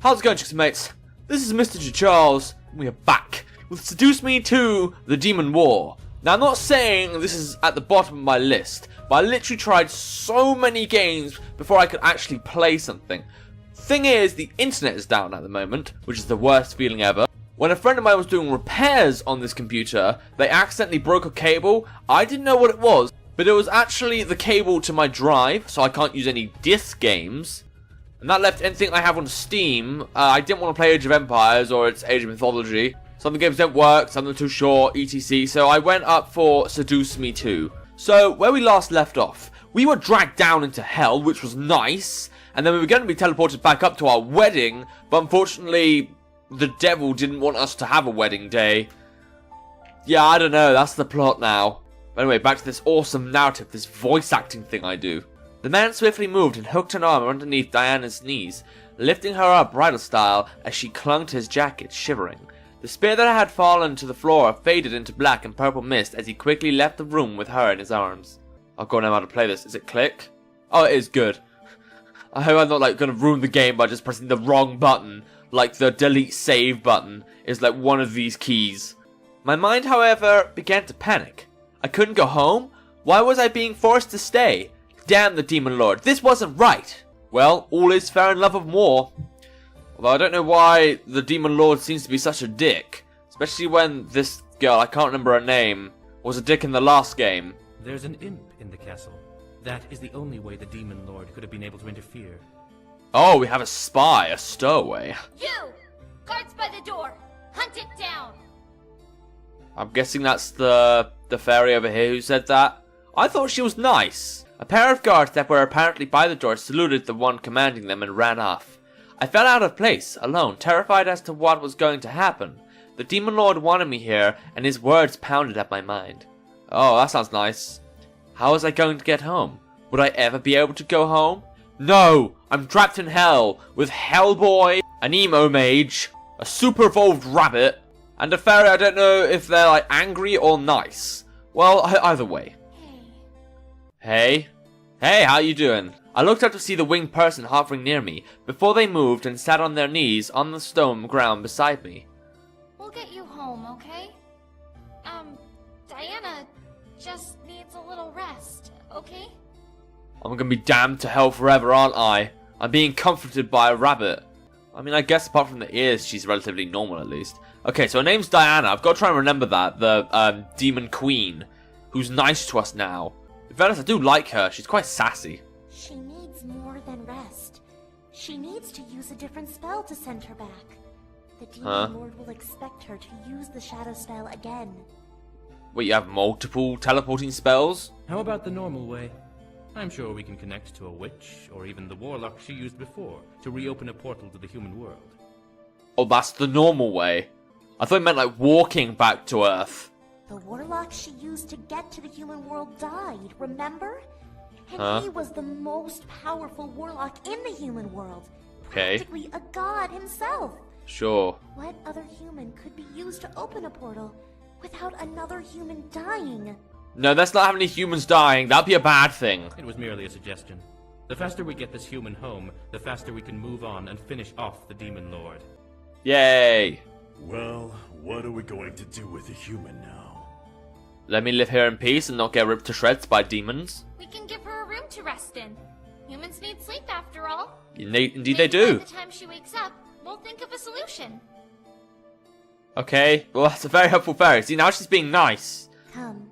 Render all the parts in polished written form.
How's it going, chicks and mates? This is Mrjacharles, and we are back with Seduce Me 2, The Demon War. Now, I'm not saying this is at the bottom of my list, but I literally tried so many games before I could actually play something. Thing is, the internet is down at the moment, which is the worst feeling ever. When a friend of mine was doing repairs on this computer, they accidentally broke a cable. I didn't know what it was, but it was actually the cable to my drive, so I can't use any disc games. And that left anything I have on Steam. I didn't want to play Age of Empires or its Age of Mythology. Some of the games don't work, some of them are too short, etc. So I went up for Seduce Me 2. So, where we last left off, we were dragged down into hell, which was nice. And then we were going to be teleported back up to our wedding, but unfortunately, the devil didn't want us to have a wedding day. Yeah, I don't know, that's the plot now. But anyway, back to this awesome narrative, this voice acting thing I do. The man swiftly moved and hooked an arm underneath Diana's knees, lifting her up bridal style as she clung to his jacket, shivering. The spear that had fallen to the floor faded into black and purple mist as he quickly left the room with her in his arms. I've got to know how to play this. Is it click? Oh, it is good. I hope I'm not going to ruin the game by just pressing the wrong button, like the delete save button is like one of these keys. My mind, however, began to panic. I couldn't go home? Why was I being forced to stay? Damn the Demon Lord, this wasn't right! Well, all is fair in love and war. Although I don't know why the Demon Lord seems to be such a dick. Especially when this girl, I can't remember her name, was a dick in the last game. There's an imp in the castle. That is the only way the Demon Lord could have been able to interfere. Oh, we have a spy, a stowaway. You! Guards by the door! Hunt it down! I'm guessing that's the fairy over here who said that. I thought she was nice. A pair of guards that were apparently by the door saluted the one commanding them and ran off. I felt out of place, alone, terrified as to what was going to happen. The Demon Lord wanted me here, and his words pounded at my mind. Oh, that sounds nice. How was I going to get home? Would I ever be able to go home? No! I'm trapped in hell, with Hellboy, an emo mage, a super evolved rabbit, and a fairy. I don't know if they're like angry or nice. Well, either way. Hey? Hey, how you doing? I looked up to see the winged person hovering near me, before they moved and sat on their knees on the stone ground beside me. We'll get you home, okay? Diana just needs a little rest, okay? I'm gonna be damned to hell forever, aren't I? I'm being comforted by a rabbit. I mean, I guess apart from the ears, she's relatively normal at least. Okay, so her name's Diana. I've got to try and remember that. The, Demon Queen, who's nice to us now. In fairness, I do like her. She's quite sassy. She needs more than rest. She needs to use a different spell to send her back. The Demon Lord will expect her to use the shadow spell again. Wait, you have multiple teleporting spells? How about the normal way? I'm sure we can connect to a witch, or even the warlock she used before, to reopen a portal to the human world. Oh, that's the normal way. I thought it meant like walking back to Earth. The warlock she used to get to the human world died, remember? And he was the most powerful warlock in the human world. Okay. Practically a god himself. Sure. What other human could be used to open a portal without another human dying? No, let's not have any humans dying. That'd be a bad thing. It was merely a suggestion. The faster we get this human home, the faster we can move on and finish off the Demon Lord. Yay. Well, what are we going to do with a human now? Let me live here in peace and not get ripped to shreds by demons. We can give her a room to rest in. Humans need sleep after all. Indeed they do. By the time she wakes up, we'll think of a solution. Okay, well that's a very helpful fairy. See, now she's being nice. Come.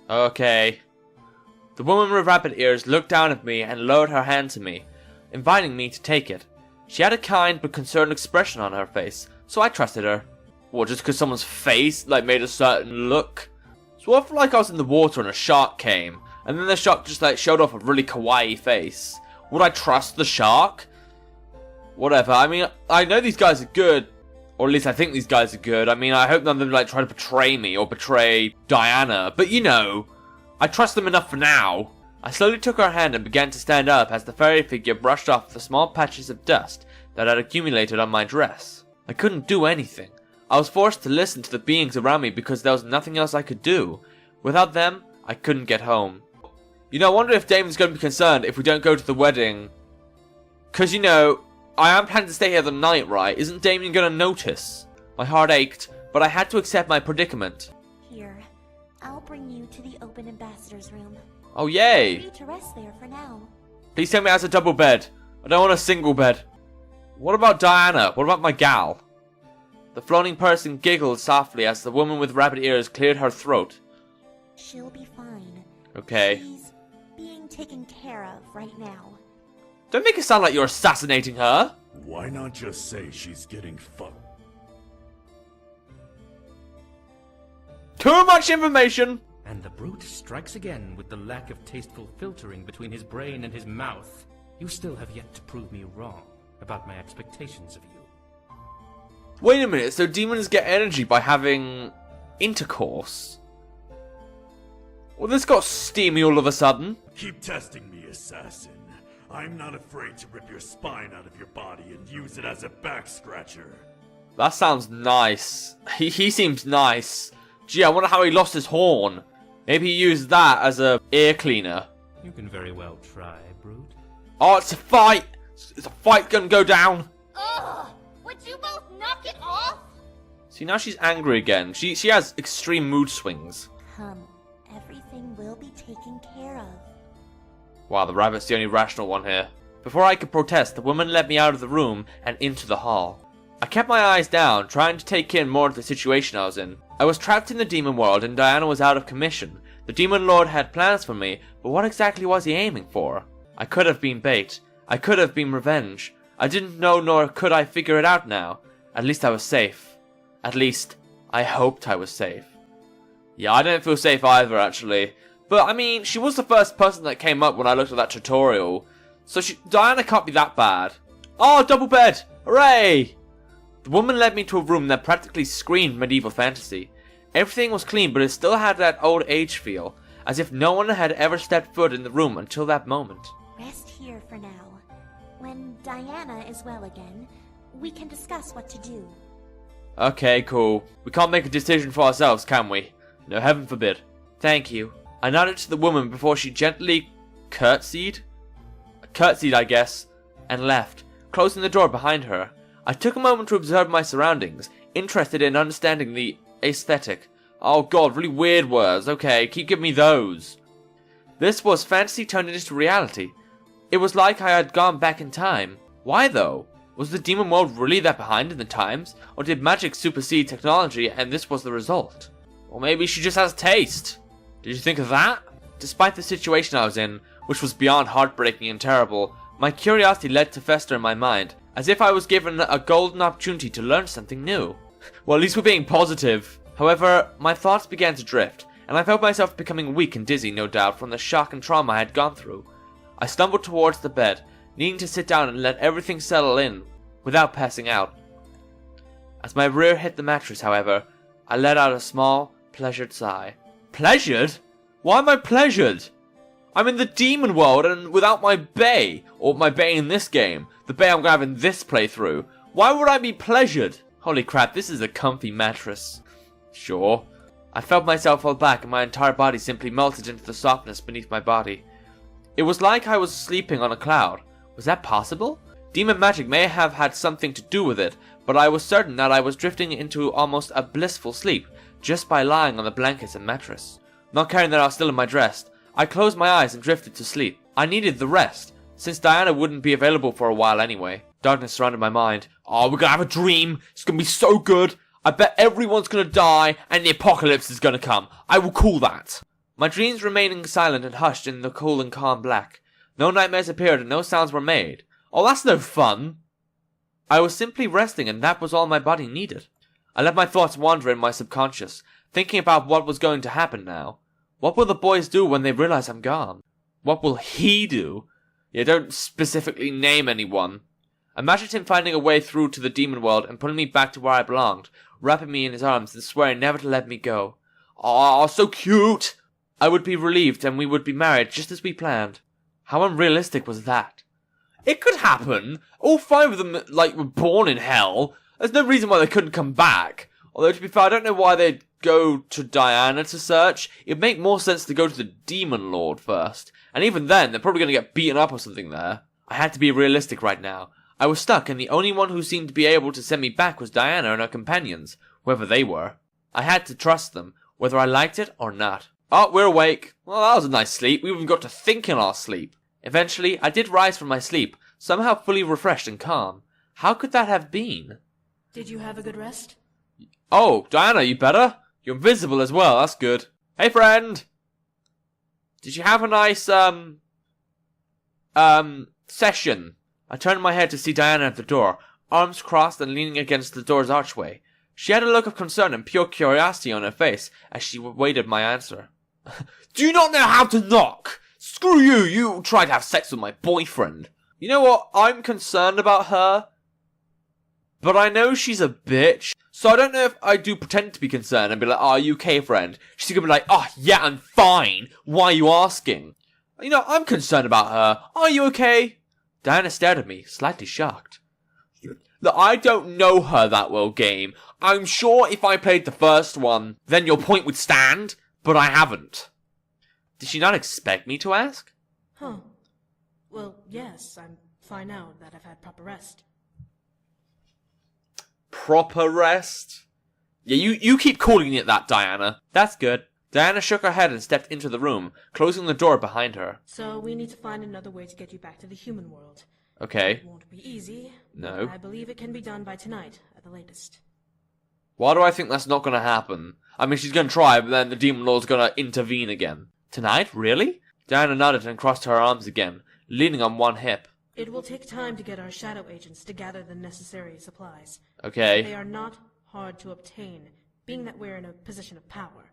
Okay. The woman with rabbit ears looked down at me and lowered her hand to me, inviting me to take it. She had a kind but concerned expression on her face, so I trusted her. What, just because someone's face like made a certain look? So I felt like I was in the water and a shark came, and then the shark just like showed off a really kawaii face. Would I trust the shark? Whatever, I mean, I know these guys are good, or at least I think these guys are good. I mean, I hope none of them like try to betray me or betray Diana, but you know, I trust them enough for now. I slowly took her hand and began to stand up as the fairy figure brushed off the small patches of dust that had accumulated on my dress. I couldn't do anything. I was forced to listen to the beings around me because there was nothing else I could do. Without them, I couldn't get home. You know, I wonder if Damon's going to be concerned if we don't go to the wedding. Because, you know, I am planning to stay here the night, right? Isn't Damien gonna notice? My heart ached, but I had to accept my predicament. Here, I'll bring you to the open ambassador's room. Oh, yay! Free to rest there for now. Please tell me it has a double bed. I don't want a single bed. What about Diana? What about my gal? The floating person giggled softly as the woman with rabbit ears cleared her throat. She'll be fine. Okay. She's being taken care of right now. Don't make it sound like you're assassinating her. Why not just say she's getting fucked? Too much information. And the brute strikes again with the lack of tasteful filtering between his brain and his mouth. You still have yet to prove me wrong about my expectations of you. Wait a minute, so demons get energy by having intercourse? Well, this got steamy all of a sudden. Keep testing me, assassin. I'm not afraid to rip your spine out of your body and use it as a back scratcher. That sounds nice. He seems nice. Gee, I wonder how he lost his horn. Maybe he used that as a ear cleaner. You can very well try, brute. Oh, it's a fight! Is a fight gonna go down? Ugh! Would you both knock it off? See, now she's angry again. She has extreme mood swings. Come, everything will be taken care of. Wow, the rabbit's the only rational one here. Before I could protest, the woman led me out of the room and into the hall. I kept my eyes down, trying to take in more of the situation I was in. I was trapped in the demon world and Diana was out of commission. The demon lord had plans for me, but what exactly was he aiming for? I could have been bait. I could have been revenge. I didn't know, nor could I figure it out now. At least I was safe. At least, I hoped I was safe. Yeah, I didn't feel safe either, actually. But, I mean, she was the first person that came up when I looked at that tutorial. So Diana can't be that bad. Oh, double bed! Hooray! The woman led me to a room that practically screamed medieval fantasy. Everything was clean, but it still had that old age feel, as if no one had ever stepped foot in the room until that moment. Rest here for now. When Diana is well again, we can discuss what to do. Okay, cool. We can't make a decision for ourselves, can we? No, heaven forbid. Thank you. I nodded to the woman before she gently curtsied, I guess, and left, closing the door behind her. I took a moment to observe my surroundings, interested in understanding the aesthetic. Oh god, really weird words. Okay, keep giving me those. This was fantasy turned into reality. It was like I had gone back in time. Why though? Was the demon world really that behind in the times? Or did magic supersede technology and this was the result? Or maybe she just has taste. Did you think of that? Despite the situation I was in, which was beyond heartbreaking and terrible, my curiosity led to fester in my mind, as if I was given a golden opportunity to learn something new. Well, at least we're being positive. However, my thoughts began to drift, and I felt myself becoming weak and dizzy, no doubt, from the shock and trauma I had gone through. I stumbled towards the bed, needing to sit down and let everything settle in, without passing out. As my rear hit the mattress, however, I let out a small, pleasured sigh. Pleasured? Why am I pleasured? I'm in the demon world and without my bae, or my bae in this game, the bae I'm gonna have in this playthrough. Why would I be pleasured? Holy crap, this is a comfy mattress. Sure. I felt myself fall back and my entire body simply melted into the softness beneath my body. It was like I was sleeping on a cloud. Was that possible? Demon magic may have had something to do with it, but I was certain that I was drifting into almost a blissful sleep, just by lying on the blankets and mattress. Not caring that I was still in my dress, I closed my eyes and drifted to sleep. I needed the rest, since Diana wouldn't be available for a while anyway. Darkness surrounded my mind. Oh, we're gonna have a dream. It's gonna be so good. I bet everyone's gonna die and the apocalypse is gonna come. I will call that. My dreams remaining silent and hushed in the cool and calm black. No nightmares appeared and no sounds were made. Oh, that's no fun. I was simply resting and that was all my body needed. I let my thoughts wander in my subconscious, thinking about what was going to happen now. What will the boys do when they realize I'm gone? What will he do? Yeah, don't specifically name anyone. Imagined him finding a way through to the demon world and pulling me back to where I belonged, wrapping me in his arms and swearing never to let me go. Aw, so cute! I would be relieved and we would be married just as we planned. How unrealistic was that? It could happen. All 5 of them, were born in hell. There's no reason why they couldn't come back. Although, to be fair, I don't know why they'd go to Diana to search. It'd make more sense to go to the Demon Lord first. And even then, they're probably going to get beaten up or something there. I had to be realistic right now. I was stuck, and the only one who seemed to be able to send me back was Diana and her companions, whoever they were. I had to trust them, whether I liked it or not. Oh, we're awake. Well, that was a nice sleep. We even got to think in our sleep. Eventually, I did rise from my sleep, somehow fully refreshed and calm. How could that have been? Did you have a good rest? Oh, Diana, you better? You're invisible as well, that's good. Hey, friend! Did you have a nice, session? I turned my head to see Diana at the door, arms crossed and leaning against the door's archway. She had a look of concern and pure curiosity on her face as she waited my answer. Do you not know how to knock? Screw you, you tried to have sex with my boyfriend. You know what, I'm concerned about her, but I know she's a bitch, so I don't know if I do pretend to be concerned and be like, oh, are you okay, friend? She's gonna be like, oh, yeah, I'm fine. Why are you asking? You know, I'm concerned about her. Are you okay? Diana stared at me, slightly shocked. Look, I don't know her that well, game. I'm sure if I played the first one, then your point would stand, but I haven't. Did she not expect me to ask? Huh. Well, yes, I'm fine now that I've had proper rest. Proper rest? Yeah, you keep calling it that, Diana. That's good. Diana shook her head and stepped into the room, closing the door behind her. So we need to find another way to get you back to the human world. Okay. It won't be easy. No. But I believe it can be done by tonight, at the latest. Why do I think that's not going to happen? I mean, she's going to try, but then the Demon Lord's going to intervene again. Tonight? Really? Diana nodded and crossed her arms again, leaning on one hip. It will take time to get our shadow agents to gather the necessary supplies. Okay. They are not hard to obtain, being that we're in a position of power.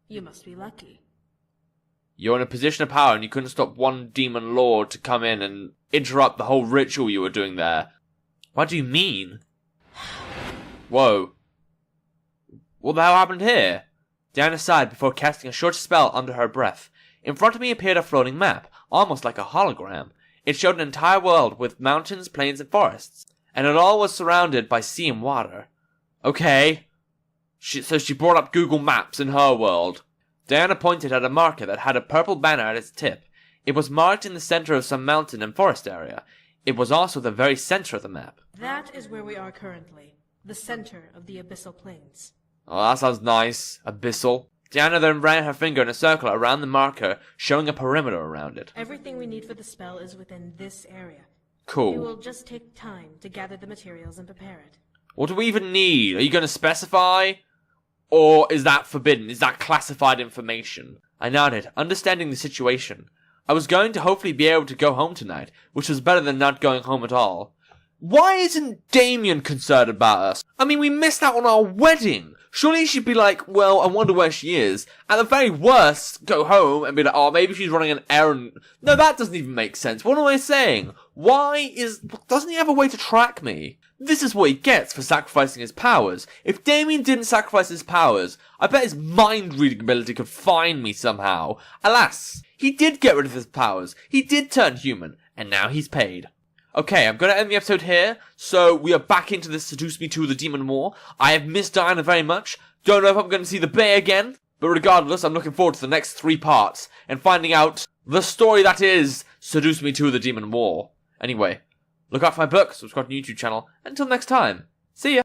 You must be lucky. You're in a position of power and you couldn't stop one Demon Lord to come in and interrupt the whole ritual you were doing there. What do you mean? Whoa. What the hell happened here? Diana sighed before casting a short spell under her breath. In front of me appeared a floating map, almost like a hologram. It showed an entire world with mountains, plains, and forests, and it all was surrounded by sea and water. Okay. So she brought up Google Maps in her world. Diana pointed at a marker that had a purple banner at its tip. It was marked in the center of some mountain and forest area. It was also the very center of the map. That is where we are currently, the center of the abyssal plains. Oh, that sounds nice. Abyssal. Diana then ran her finger in a circle around the marker, showing a perimeter around it. Everything we need for the spell is within this area. Cool. It will just take time to gather the materials and prepare it. What do we even need? Are you going to specify? Or is that forbidden? Is that classified information? I nodded, understanding the situation. I was going to hopefully be able to go home tonight, which was better than not going home at all. Why isn't Damien concerned about us? I mean, we missed out on our wedding. Surely she'd be like, well, I wonder where she is. At the very worst, go home and be like, oh, maybe she's running an errand. No, that doesn't even make sense. What am I saying? Doesn't he have a way to track me? This is what he gets for sacrificing his powers. If Damien didn't sacrifice his powers, I bet his mind-reading ability could find me somehow. Alas, he did get rid of his powers. He did turn human, and now he's paid. Okay, I'm going to end the episode here. So we are back into this Seduce Me 2 The Demon War. I have missed Diana very much. Don't know if I'm going to see the Bay again. But regardless, I'm looking forward to the next 3 parts and finding out the story that is Seduce Me 2 The Demon War. Anyway, look out for my book, subscribe to the YouTube channel. Until next time, see ya!